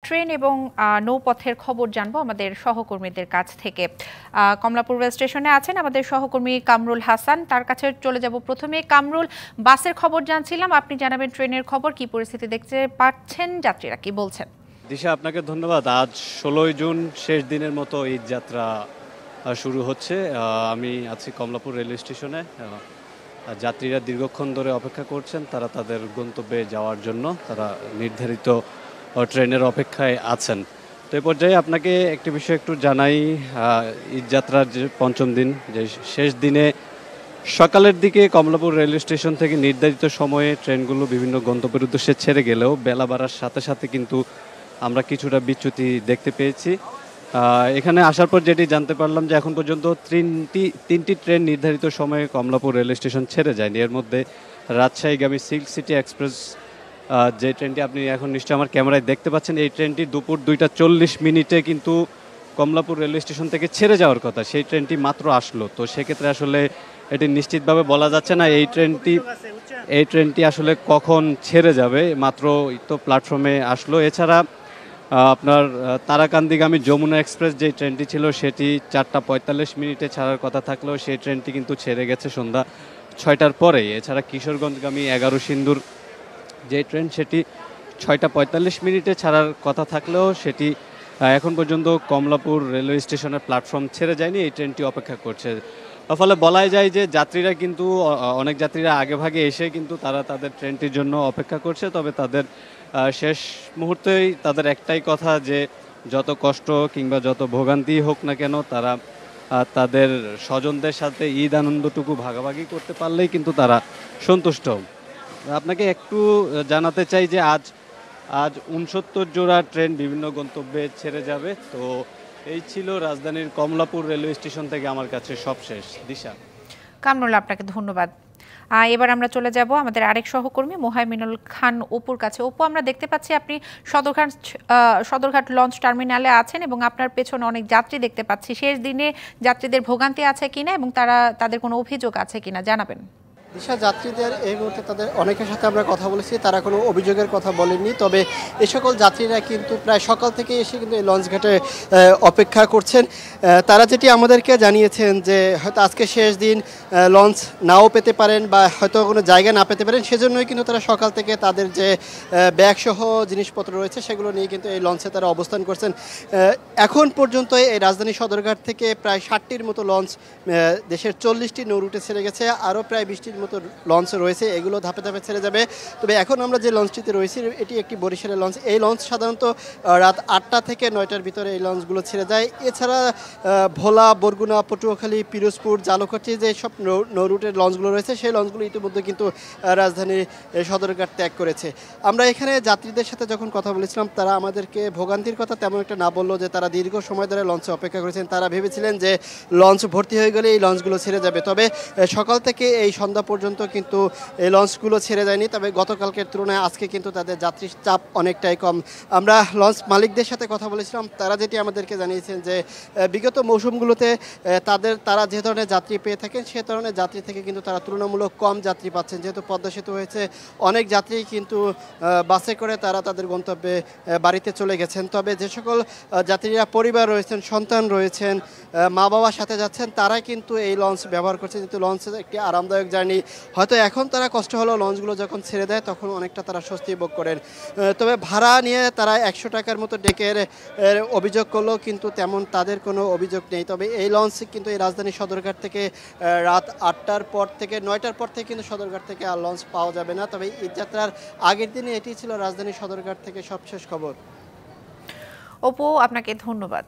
Train এবং নৌপথের খবর জানবো আমাদের সহকর্মীদের কাছ থেকে। কমলাপুর রেল স্টেশনে আছেন আমাদের সহকর্মী কামরুল হাসান, তার কাছে চলে যাব প্রথমে। কামরুল, বাসের খবর জানছিলাম, আপনি জানাবেন ট্রেনের খবর, কি পরিস্থিতি দেখতে পাচ্ছেন, যাত্রীরা কি বলছেন? দিশা, আপনাকে ধন্যবাদ। আজ 16ই জুন শেষ দিনের মতো ঈদ যাত্রা শুরু হচ্ছে। আমি আছি কমলাপুর রেল স্টেশনে। যাত্রীরা দীর্ঘক্ষণ ধরে অপেক্ষা করছেন, তারা তাদের গন্তব্যে যাওয়ার জন্য তারা নির্ধারিত ট্রেনের অপেক্ষায় আছেন। তো এই পর্যায়ে আপনাকে একটি বিষয় একটু জানাই। ঈদ যাত্রার যে পঞ্চম দিন, যে শেষ দিনে সকালের দিকে কমলাপুর রেল স্টেশন থেকে নির্ধারিত সময়ে ট্রেনগুলো বিভিন্ন গন্তব্যের উদ্দেশ্যে ছেড়ে গেলেও বেলা বাড়ার সাথে সাথে কিন্তু আমরা কিছুটা বিচ্যুতি দেখতে পেয়েছি। এখানে আসার পর যেটি জানতে পারলাম যে এখন পর্যন্ত তিনটি ট্রেন নির্ধারিত সময়ে কমলাপুর রেল স্টেশন ছেড়ে যায়নি। এর মধ্যে রাজশাহীগামী সিল্ক সিটি এক্সপ্রেস, যে ট্রেনটি আপনি এখন নিশ্চয়ই আমার ক্যামেরায় দেখতে পাচ্ছেন, এই ট্রেনটি দুপুর 2টা 40 কিন্তু কমলাপুর রেল স্টেশন থেকে ছেড়ে যাওয়ার কথা, সেই ট্রেনটি মাত্র আসলো। তো সেক্ষেত্রে আসলে এটি নিশ্চিতভাবে বলা যাচ্ছে না এই ট্রেনটি আসলে কখন ছেড়ে যাবে, মাত্র তো প্ল্যাটফর্মে আসলো। এছাড়া আপনার তারাকান্দিগামী যমুনা এক্সপ্রেস যে ট্রেনটি ছিল সেটি 4টা 45 ছাড়ার কথা থাকলেও সেই ট্রেনটি কিন্তু ছেড়ে গেছে সন্ধ্যা 6টার পরে। এছাড়া কিশোরগঞ্জগামী 11 সিন্দুর যে ট্রেন সেটি 6টা 45 ছাড়ার কথা থাকলেও সেটি এখন পর্যন্ত কমলাপুর রেলওয়ে স্টেশনের প্ল্যাটফর্ম ছেড়ে যায়নি, এই ট্রেনটি অপেক্ষা করছে। ফলে বলাই যায় যে যাত্রীরা কিন্তু অনেক যাত্রীরা আগেভাগে এসে কিন্তু তারা তাদের ট্রেনটির জন্য অপেক্ষা করছে। তবে তাদের শেষ মুহূর্তেই তাদের একটাই কথা যে যত কষ্ট কিংবা যত ভোগান্তি হোক না কেন, তারা তাদের স্বজনদের সাথে ঈদ আনন্দটুকু ভাগাভাগি করতে পারলেই কিন্তু তারা সন্তুষ্ট। আপনাকে একটু জানাতে চাই যে আজ 69 জোড়া ট্রেন বিভিন্ন গন্তব্যে ছেড়ে যাবে। তো এই ছিল রাজধানীর কমলাপুর রেলওয়ে স্টেশন থেকে আমার কাছে সবশেষ। দিশা। কামরুল, আপনাকে ধন্যবাদ। এবার আমরা চলে যাব আমাদের আরেক সহকর্মী মোহাইমিনুল খান অপুর কাছে। অপু, আমরা দেখতে পাচ্ছি আপনি সদরঘাট লঞ্চ টার্মিনালে আছেন এবং আপনার পেছনে অনেক যাত্রী দেখতে পাচ্ছি। শেষ দিনে যাত্রীদের ভোগান্তি আছে কিনা এবং তাদের কোনো অভিযোগ আছে কিনা জানাবেন। দিশা, যাত্রীদের এই মুহূর্তে তাদের অনেকের সাথে আমরা কথা বলেছি, তারা কোনো অভিযোগের কথা বলেননি। তবে এ সকল যাত্রীরা কিন্তু প্রায় সকাল থেকে এসে কিন্তু এই লঞ্চঘাটে অপেক্ষা করছেন। তারা যেটি আমাদেরকে জানিয়েছেন যে হয়তো আজকে শেষ দিন, লঞ্চ নাও পেতে পারেন বা হয়তো কোনো জায়গা না পেতে পারেন, সেজন্যই কিন্তু তারা সকাল থেকে তাদের যে ব্যাগসহ জিনিসপত্র রয়েছে সেগুলো নিয়ে কিন্তু এই লঞ্চে তারা অবস্থান করছেন। এখন পর্যন্ত এই রাজধানী সদরঘাট থেকে প্রায় 60টির মতো লঞ্চ দেশের 40টি নৌ রুটে ছেড়ে গেছে, আরও প্রায় 20টির মতো লঞ্চ রয়েছে, এগুলো ধাপে ধাপে ছেড়ে যাবে। তবে এখন আমরা যে লঞ্চটিতে রয়েছি এটি একটি বরিশালের লঞ্চ। এই লঞ্চ সাধারণত রাত 8টা থেকে 9টার ভিতরে এই লঞ্চগুলো ছেড়ে যায়। এছাড়া ভোলা, বরগুনা, পটুয়াখালী, পিরোজপুর, জালকাঠি যে সব নৌ রুটের লঞ্চগুলো রয়েছে সেই লঞ্চগুলো ইতিমধ্যে কিন্তু রাজধানীর সদরঘাট ত্যাগ করেছে। আমরা এখানে যাত্রীদের সাথে যখন কথা বলেছিলাম তারা আমাদেরকে ভোগান্তির কথা তেমন একটা না বললো, যে তারা দীর্ঘ সময় ধরে লঞ্চে অপেক্ষা করেছেন। তারা ভেবেছিলেন যে লঞ্চ ভর্তি হয়ে গেলে এই লঞ্চগুলো ছেড়ে যাবে। তবে সকাল থেকে এই সন্ধ্যা পর্যন্ত কিন্তু এই লঞ্চগুলো ছেড়ে যায়নি। তবে গতকালকের তুলনায় আজকে কিন্তু তাদের যাত্রীর চাপ অনেকটাই কম। আমরা লঞ্চ মালিকদের সাথে কথা বলেছিলাম, তারা যেটি আমাদেরকে জানিয়েছেন যে বিগত মৌসুমগুলোতে তারা যে ধরনের যাত্রী পেয়ে থাকেন সে ধরনের যাত্রী থেকে কিন্তু তারা তুলনামূলক কম যাত্রী পাচ্ছেন। যেহেতু পদ্মা সেতু হয়েছে, অনেক যাত্রী কিন্তু বাসে করে তারা তাদের গন্তব্যে বাড়িতে চলে গেছেন। তবে যে সকল যাত্রীরা পরিবার রয়েছেন, সন্তান রয়েছেন, মা বাবার সাথে যাচ্ছেন, তারাই কিন্তু এই লঞ্চ ব্যবহার করছেন। কিন্তু লঞ্চের একটি আরামদায়ক জার্নি। হয়তো এখন তারা কষ্ট হলো, লঞ্চগুলো যখন ছেড়ে দেয় তখন অনেকটা তারা স্বস্তি ভোগ করেন। তবে ভাড়া নিয়ে তারা 100 টাকার মতো ডেকের অভিযোগ করলেও কিন্তু তেমন তাদের কোনো অভিযোগ নেই। তবে এই লঞ্চ কিন্তু এই রাজধানী সদরঘাট থেকে রাত 8টার পর থেকে 9টার পর থেকে কিন্তু সদরঘাট থেকে আর লঞ্চ পাওয়া যাবে না। তবে ঈদ যাত্রার আগের দিনে এটি ছিল রাজধানী সদরঘাট থেকে সবশেষ খবর। অপু, আপনাকে ধন্যবাদ।